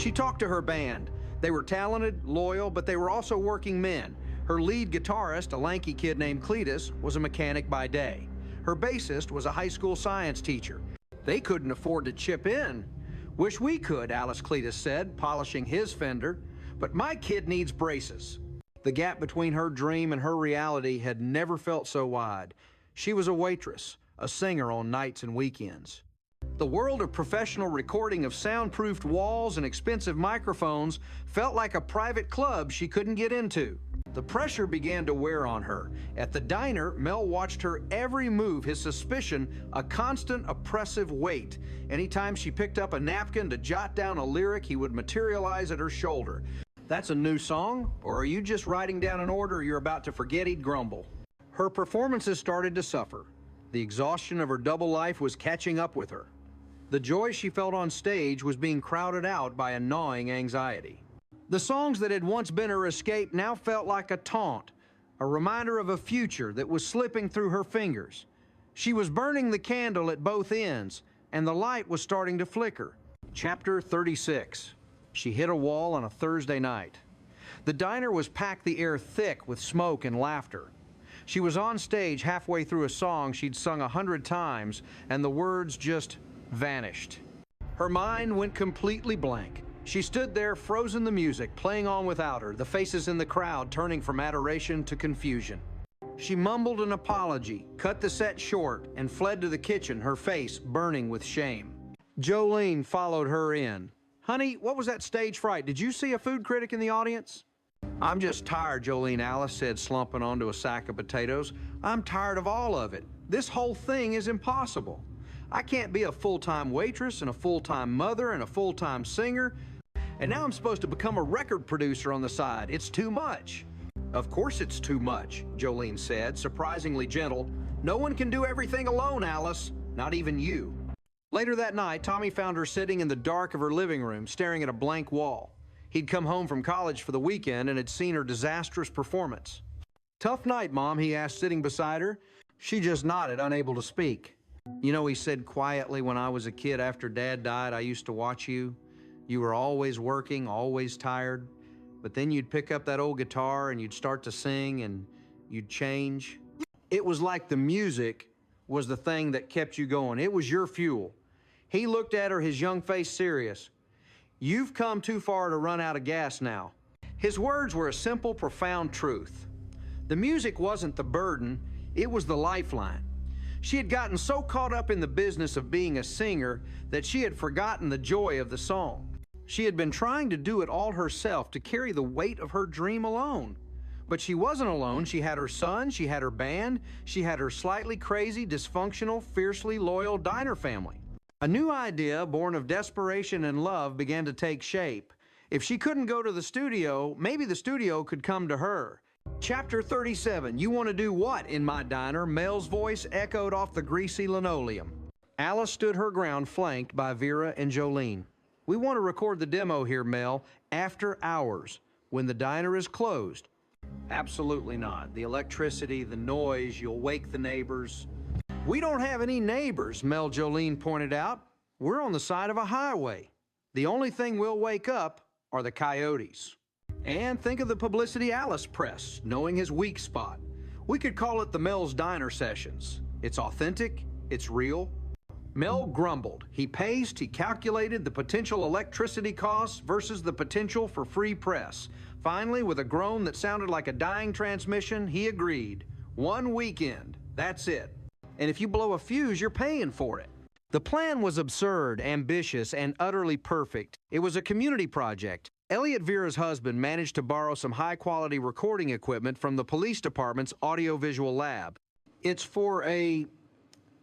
She talked to her band. They were talented, loyal, but they were also working men. Her lead guitarist, a lanky kid named Cletus, was a mechanic by day. Her bassist was a high school science teacher. They couldn't afford to chip in. "Wish we could," Alice Cletus said, polishing his Fender. "But my kid needs braces." The gap between her dream and her reality had never felt so wide. She was a waitress, a singer on nights and weekends. The world of professional recording of soundproofed walls and expensive microphones felt like a private club she couldn't get into. The pressure began to wear on her. At the diner, Mel watched her every move, his suspicion a constant oppressive weight. Anytime she picked up a napkin to jot down a lyric, he would materialize at her shoulder. "That's a new song? Or are you just writing down an order you're about to forget?" he'd grumble. Her performances started to suffer. The exhaustion of her double life was catching up with her. The joy she felt on stage was being crowded out by a gnawing anxiety. The songs that had once been her escape now felt like a taunt, a reminder of a future that was slipping through her fingers. She was burning the candle at both ends, and the light was starting to flicker. Chapter 36. She hit a wall on a Thursday night. The diner was packed the air thick with smoke and laughter. She was on stage halfway through a song she'd sung 100 times, and the words just vanished. Her mind went completely blank. She stood there, frozen the music, playing on without her, the faces in the crowd turning from adoration to confusion. She mumbled an apology, cut the set short, and fled to the kitchen, her face burning with shame. Jolene followed her in. "Honey, what was that stage fright? Did you see a food critic in the audience?" "I'm just tired," Jolene Alice said, slumping onto a sack of potatoes. "I'm tired of all of it. This whole thing is impossible. I can't be a full-time waitress and a full-time mother and a full-time singer. And now I'm supposed to become a record producer on the side. It's too much." "Of course it's too much," Jolene said, surprisingly gentle. "No one can do everything alone, Alice. Not even you." Later that night, Tommy found her sitting in the dark of her living room, staring at a blank wall. He'd come home from college for the weekend and had seen her disastrous performance. "Tough night, Mom?" he asked, sitting beside her. She just nodded, unable to speak. "You know," he said quietly, "when I was a kid after Dad died, I used to watch you. You were always working, always tired. But then you'd pick up that old guitar and you'd start to sing and you'd change. It was like the music was the thing that kept you going. It was your fuel." He looked at her, his young face serious. "You've come too far to run out of gas now." His words were a simple, profound truth. The music wasn't the burden, it was the lifeline. She had gotten so caught up in the business of being a singer that she had forgotten the joy of the song. She had been trying to do it all herself, to carry the weight of her dream alone. But she wasn't alone. She had her son, she had her band, she had her slightly crazy, dysfunctional, fiercely loyal diner family. A new idea, born of desperation and love, began to take shape. If she couldn't go to the studio, maybe the studio could come to her. Chapter 37. "You want to do what in my diner?" Mel's voice echoed off the greasy linoleum. Alice stood her ground, flanked by Vera and Jolene. "We want to record the demo here, Mel, after hours, when the diner is closed." "Absolutely not. The electricity, the noise, you'll wake the neighbors." "We don't have any neighbors," Mel Jolene pointed out. "We're on the side of a highway. The only thing we'll wake up are the coyotes." And think of the publicity Alice pressed, knowing his weak spot. We could call it the Mel's Diner Sessions. It's authentic, it's real. Mel grumbled. He paced, he calculated the potential electricity costs versus the potential for free press. Finally, with a groan that sounded like a dying transmission, he agreed. 1 weekend, that's it. And if you blow a fuse, you're paying for it. The plan was absurd, ambitious, and utterly perfect. It was a community project. Elliot Vera's husband managed to borrow some high-quality recording equipment from the police department's audiovisual lab. "It's for a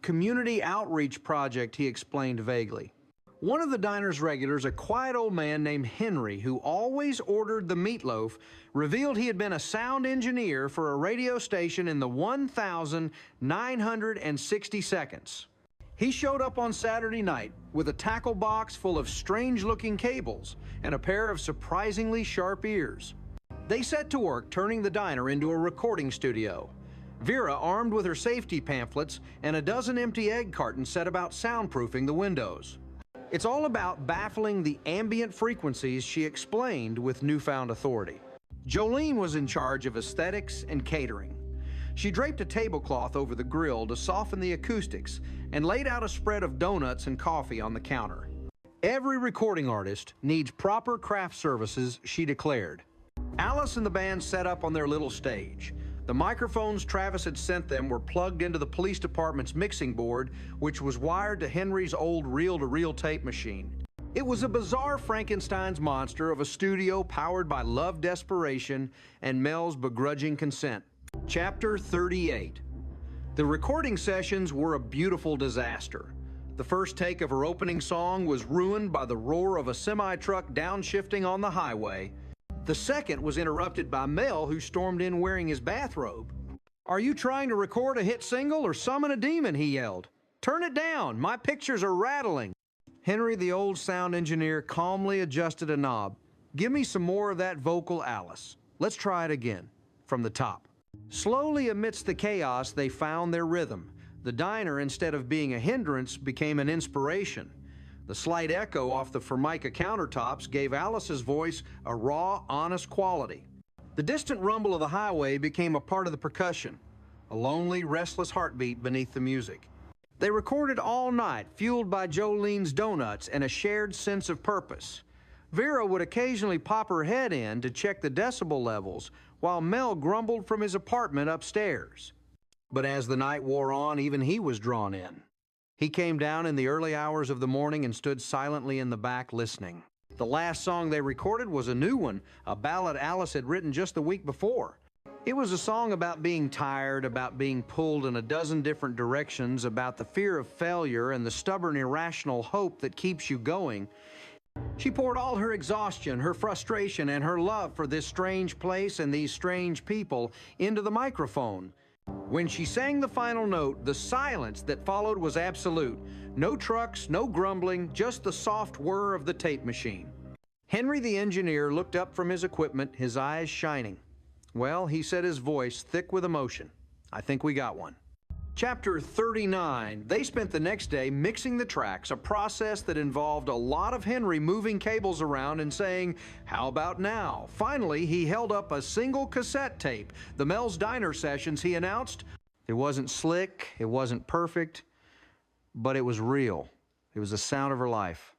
community outreach project," he explained vaguely. One of the diner's regulars, a quiet old man named Henry, who always ordered the meatloaf, revealed he had been a sound engineer for a radio station in the 1,960 seconds. He showed up on Saturday night with a tackle box full of strange-looking cables and a pair of surprisingly sharp ears. They set to work turning the diner into a recording studio. Vera, armed with her safety pamphlets and a dozen empty egg cartons, set about soundproofing the windows. It's all about baffling the ambient frequencies she explained with newfound authority. Jolene was in charge of aesthetics and catering. She draped a tablecloth over the grill to soften the acoustics and laid out a spread of donuts and coffee on the counter. Every recording artist needs proper craft services, she declared. Alice and the band set up on their little stage. The microphones Travis had sent them were plugged into the police department's mixing board, which was wired to Henry's old reel-to-reel tape machine. It was a bizarre Frankenstein's monster of a studio powered by love desperation and Mel's begrudging consent. Chapter 38. The recording sessions were a beautiful disaster. The first take of her opening song was ruined by the roar of a semi-truck downshifting on the highway. The second was interrupted by Mel, who stormed in wearing his bathrobe. "Are you trying to record a hit single or summon a demon?" he yelled. "Turn it down, my pictures are rattling." Henry, the old sound engineer, calmly adjusted a knob. "Give me some more of that vocal, Alice. Let's try it again, from the top." Slowly amidst the chaos, they found their rhythm. The diner, instead of being a hindrance, became an inspiration. The slight echo off the Formica countertops gave Alice's voice a raw, honest quality. The distant rumble of the highway became a part of the percussion, a lonely, restless heartbeat beneath the music. They recorded all night, fueled by Jolene's donuts and a shared sense of purpose. Vera would occasionally pop her head in to check the decibel levels, while Mel grumbled from his apartment upstairs. But as the night wore on, even he was drawn in. He came down in the early hours of the morning and stood silently in the back listening. The last song they recorded was a new one, a ballad Alice had written just the week before. It was a song about being tired, about being pulled in a dozen different directions, about the fear of failure and the stubborn, irrational hope that keeps you going. She poured all her exhaustion, her frustration, and her love for this strange place and these strange people into the microphone. When she sang the final note, the silence that followed was absolute. No trucks, no grumbling, just the soft whir of the tape machine. Henry, the engineer, looked up from his equipment, his eyes shining. "Well," he said, his voice thick with emotion, "I think we got one." Chapter 39. They spent the next day mixing the tracks, a process that involved a lot of Henry moving cables around and saying, "How about now?" Finally, he held up a single cassette tape, the Mel's Diner sessions, he announced. It wasn't slick, it wasn't perfect, but it was real. It was the sound of her life.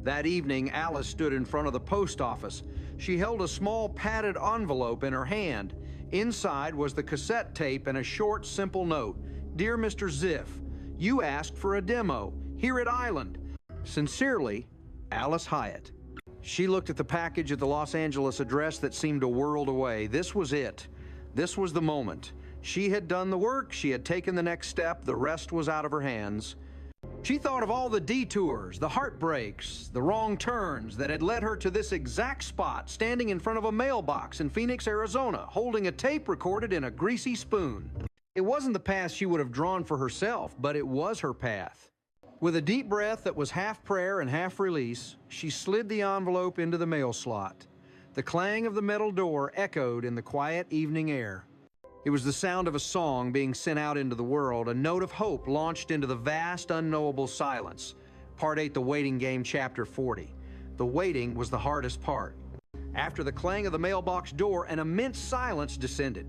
That evening, Alice stood in front of the post office. She held a small padded envelope in her hand. Inside was the cassette tape and a short, simple note. "Dear Mr. Ziff, you asked for a demo here at Island. Sincerely, Alice Hyatt." She looked at the package at the Los Angeles address that seemed a world away. This was it. This was the moment. She had done the work. She had taken the next step. The rest was out of her hands. She thought of all the detours, the heartbreaks, the wrong turns that had led her to this exact spot, standing in front of a mailbox in Phoenix, Arizona, holding a tape recorded in a greasy spoon. It wasn't the path she would have drawn for herself, but it was her path. With a deep breath that was half prayer and half release, she slid the envelope into the mail slot. The clang of the metal door echoed in the quiet evening air. It was the sound of a song being sent out into the world, a note of hope launched into the vast, unknowable silence. Part 8, The Waiting Game, Chapter 40. The waiting was the hardest part. After the clang of the mailbox door, an immense silence descended.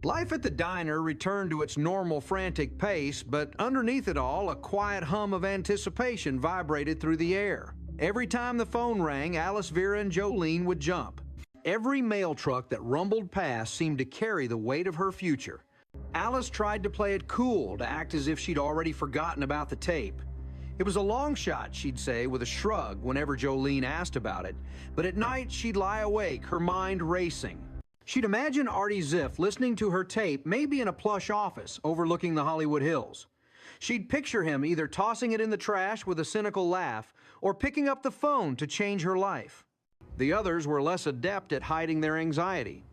Life at the diner returned to its normal frantic pace, but underneath it all, a quiet hum of anticipation vibrated through the air. Every time the phone rang, Alice, Vera, and Jolene would jump. Every mail truck that rumbled past seemed to carry the weight of her future. Alice tried to play it cool, to act as if she'd already forgotten about the tape. It was a long shot, she'd say with a shrug whenever Jolene asked about it, but at night she'd lie awake, her mind racing. She'd imagine Artie Ziff listening to her tape, maybe in a plush office overlooking the Hollywood Hills. She'd picture him either tossing it in the trash with a cynical laugh or picking up the phone to change her life. The others were less adept at hiding their anxiety.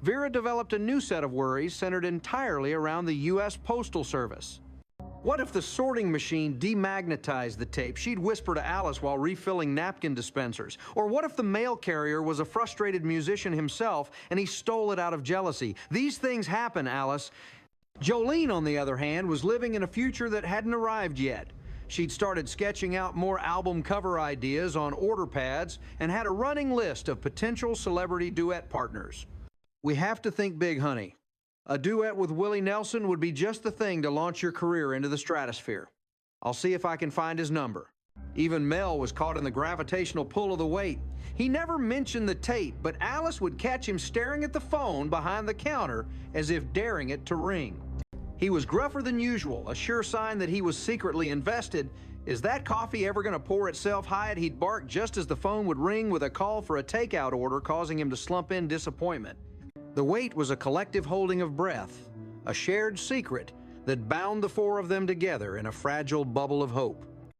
Vera developed a new set of worries centered entirely around the U.S. Postal Service. What if the sorting machine demagnetized the tape? She'd whisper to Alice while refilling napkin dispensers. Or what if the mail carrier was a frustrated musician himself and he stole it out of jealousy? These things happen, Alice. Jolene, on the other hand, was living in a future that hadn't arrived yet. She'd started sketching out more album cover ideas on order pads and had a running list of potential celebrity duet partners. We have to think big, honey. A duet with Willie Nelson would be just the thing to launch your career into the stratosphere. I'll see if I can find his number. Even Mel was caught in the gravitational pull of the Waite. He never mentioned the tape, but Alice would catch him staring at the phone behind the counter as if daring it to ring. He was gruffer than usual, a sure sign that he was secretly invested. Is that coffee ever going to pour itself, Hyatt? He'd bark just as the phone would ring with a call for a takeout order, causing him to slump in disappointment. The Waite was a collective holding of breath, a shared secret that bound the four of them together in a fragile bubble of hope.